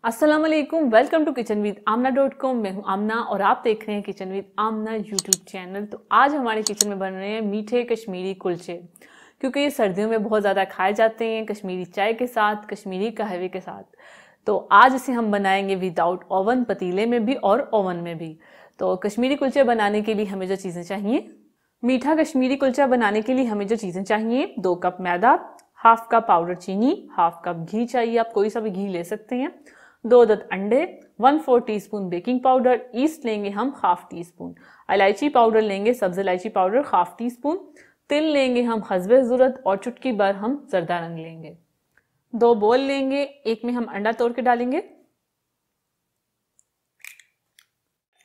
अस्सलाम वालेकुम, welcome to kitchen with आमना.com। मैं हूं आमना और आप देख रहे हैं kitchen with Amna YouTube channel. तो आज हमारे किचन में बन रहे हैं मीठे कश्मीरी कुलचे, क्योंकि ये सर्दियों में बहुत ज़्यादा खाए जाते हैं कश्मीरी चाय के साथ, कश्मीरी कहवे के साथ। तो आज इसे हम बनाएंगे विदाउट ओवन, पतीले में भी और ओवन में भी। तो कश्मीरी कुलचे बनाने के लिए हमें जो चीज़ें चाहिए, मीठा कश्मीरी कुलचा बनाने के लिए हमें जो चीज़ें चाहिए, 2 कप मैदा, हाफ कप पाउडर चीनी, हाफ कप घी चाहिए, आप कोई सा भी घी ले सकते हैं, 2 अदद अंडे, 1/4 टीस्पून बेकिंग पाउडर, ईस्ट लेंगे हम हाफ टी स्पून, इलायची पाउडर लेंगे, सब्ज इलायची पाउडर हाफ टी स्पून, तिल लेंगे हम हस्बे ज़रूरत और चुटकी भर हम जर्दा रंग लेंगे। 2 बोल लेंगे, एक में हम अंडा तोड़ के डालेंगे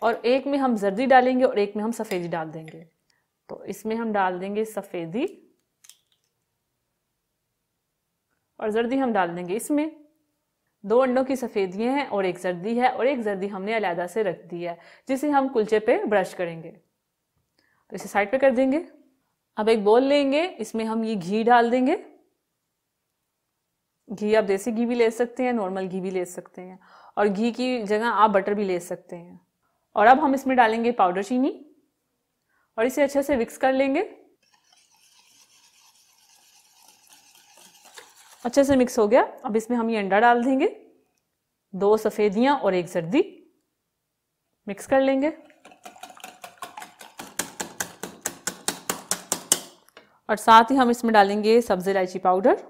और एक में हम जर्दी डालेंगे और एक में हम सफ़ेदी डाल देंगे। तो इसमें हम डाल देंगे सफ़ेदी और जर्दी हम डाल देंगे इसमें। 2 अंडों की सफ़ेदियाँ हैं और एक जर्दी है, और एक जर्दी हमने अलहदा से रख दी है जिसे हम कुलचे पे ब्रश करेंगे। तो इसे साइड पे कर देंगे। अब एक बोल लेंगे, इसमें हम ये घी डाल देंगे। घी आप देसी घी भी ले सकते हैं, नॉर्मल घी भी ले सकते हैं, और घी की जगह आप बटर भी ले सकते हैं। और अब हम इसमें डालेंगे पाउडर चीनी और इसे अच्छे से मिक्स कर लेंगे। अच्छे से मिक्स हो गया। अब इसमें हम ये अंडा डाल देंगे, 2 सफ़ेदियाँ और एक जर्दी, मिक्स कर लेंगे। और साथ ही हम इसमें डालेंगे सब्ज़ इलायची पाउडर,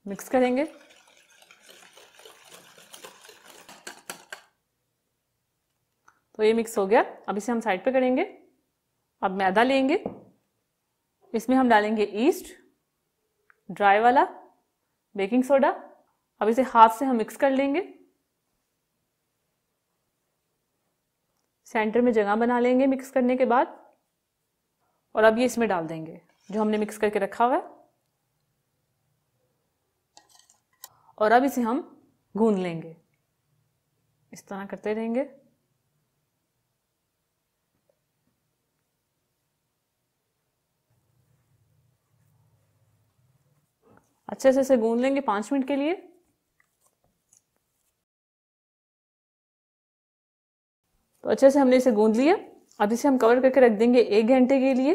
मिक्स करेंगे। तो ये मिक्स हो गया। अब इसे हम साइड पे करेंगे। अब मैदा लेंगे, इसमें हम डालेंगे ईस्ट, ड्राई वाला, बेकिंग सोडा। अब इसे हाथ से हम मिक्स कर लेंगे। सेंटर में जगह बना लेंगे मिक्स करने के बाद, और अब ये इसमें डाल देंगे जो हमने मिक्स करके रखा हुआ है। और अब इसे हम गूंद लेंगे, इस तरह करते रहेंगे। अच्छे से इसे गूंद लेंगे 5 मिनट के लिए। तो अच्छे से हमने इसे गूंद लिया। अब इसे हम कवर करके रख देंगे 1 घंटे के लिए।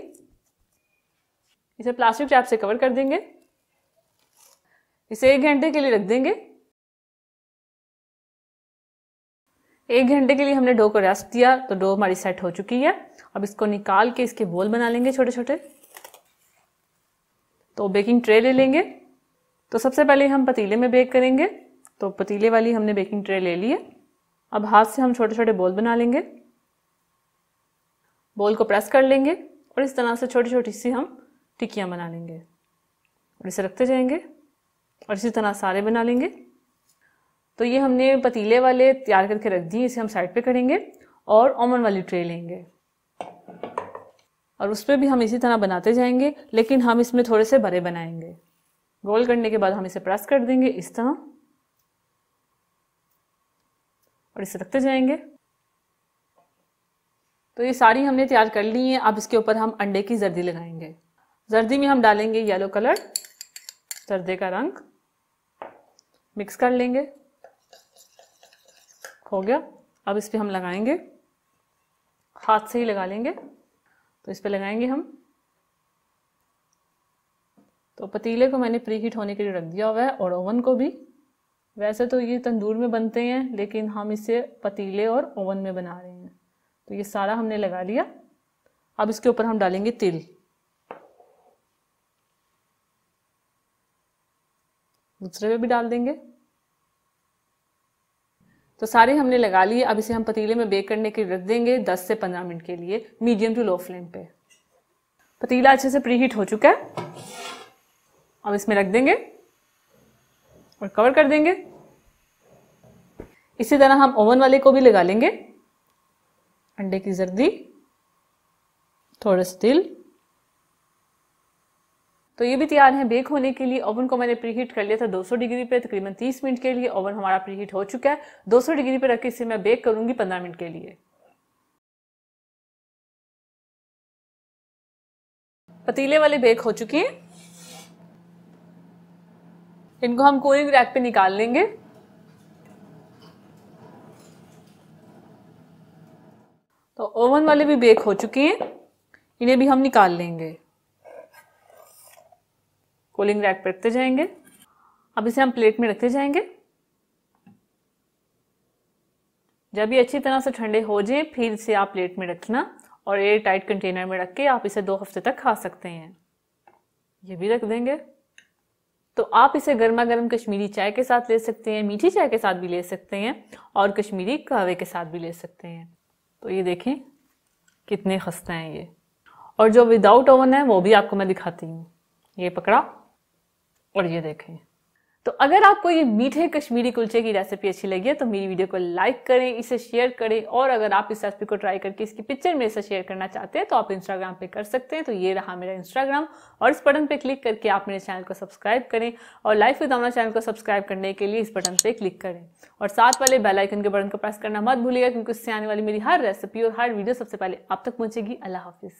इसे प्लास्टिक रैप से कवर कर देंगे। इसे 1 घंटे के लिए रख देंगे। 1 घंटे के लिए हमने डो को रेस्ट दिया, तो डो हमारी सेट हो चुकी है। अब इसको निकाल के इसके बोल बना लेंगे छोटे छोटे। तो बेकिंग ट्रे ले लेंगे। तो सबसे पहले हम पतीले में बेक करेंगे, तो पतीले वाली हमने बेकिंग ट्रे ले ली है। अब हाथ से हम छोटे छोटे बोल बना लेंगे। बोल को प्रेस कर लेंगे और इस तरह से छोटी छोटी सी हम टिक्कियाँ बना लेंगे और इसे रखते जाएंगे और इसी तरह सारे बना लेंगे। तो ये हमने पतीले वाले तैयार करके रख दिए, इसे हम साइड पे करेंगे और ओवन वाली ट्रे लेंगे और उस पर भी हम इसी तरह बनाते जाएंगे, लेकिन हम इसमें थोड़े से बड़े बनाएंगे। रोल करने के बाद हम इसे प्रेस कर देंगे इस तरह और इसे रखते जाएंगे। तो ये सारी हमने तैयार कर ली है। अब इसके ऊपर हम अंडे की जर्दी लगाएंगे। जर्दी में हम डालेंगे येलो कलर, जर्दे का रंग, मिक्स कर लेंगे। हो गया। अब इस पे हम लगाएंगे, हाथ से ही लगा लेंगे। तो इस पे लगाएंगे हम। तो पतीले को मैंने प्री हीट होने के लिए रख दिया हुआ है और ओवन को भी। वैसे तो ये तंदूर में बनते हैं, लेकिन हम इसे पतीले और ओवन में बना रहे हैं। तो ये सारा हमने लगा लिया। अब इसके ऊपर हम डालेंगे तिल, दूसरे पे भी डाल देंगे। तो सारे हमने लगा लिए। अब इसे हम पतीले में बेक करने के लिए रख देंगे 10 से 15 मिनट के लिए, मीडियम टू लो फ्लेम पे। पतीला अच्छे से प्री हीट हो चुका है। अब इसमें रख देंगे और कवर कर देंगे। इसी तरह हम ओवन वाले को भी लगा लेंगे। अंडे की जर्दी, थोड़ा सा तिल। तो ये भी तैयार है बेक होने के लिए। ओवन को मैंने प्रीहीट कर लिया था 200 डिग्री पे, तकरीबन 30 मिनट के लिए। ओवन हमारा प्रीहीट हो चुका है। 200 डिग्री पे रख के इसे मैं बेक करूंगी 15 मिनट के लिए। पतीले वाले बेक हो चुके हैं। इनको हम कूलिंग रैक पे निकाल लेंगे। तो ओवन वाले भी बेक हो चुके हैं, इन्हें भी हम निकाल लेंगे। कूलिंग रैक पे रखते जाएंगे। अब इसे हम प्लेट में रखते जाएंगे। जब ये अच्छी तरह से ठंडे हो जाएं फिर इसे आप प्लेट में रखना और एयर टाइट कंटेनर में रख के आप इसे 2 हफ्ते तक खा सकते हैं। ये भी रख देंगे। तो आप इसे गर्मा गर्म कश्मीरी चाय के साथ ले सकते हैं, मीठी चाय के साथ भी ले सकते हैं और कश्मीरी कहवे के साथ भी ले सकते हैं। तो ये देखें कितने खस्ते हैं ये। और जो विदाउट ओवन है वो भी आपको मैं दिखाती हूँ। ये पकड़ा और ये देखें। तो अगर आपको ये मीठे कश्मीरी कुलचे की रेसिपी अच्छी लगी है तो मेरी वीडियो को लाइक करें, इसे शेयर करें और अगर आप इस रेसिपी को ट्राई करके इसकी पिक्चर मेरे से शेयर करना चाहते हैं तो आप इंस्टाग्राम पे कर सकते हैं। तो ये रहा मेरा इंस्टाग्राम और इस बटन पे क्लिक करके आप मेरे चैनल को सब्सक्राइब करें और लाइफ विद आमना चैनल को सब्सक्राइब करने के लिए इस बटन पे क्लिक करें और साथ वाले बेल आइकन के बटन को प्रेस करना मत भूलिएगा क्योंकि उससे आने वाली मेरी हर रेसिपी और हर वीडियो सबसे पहले आप तक पहुंचेगी। अल्लाह हाफिज।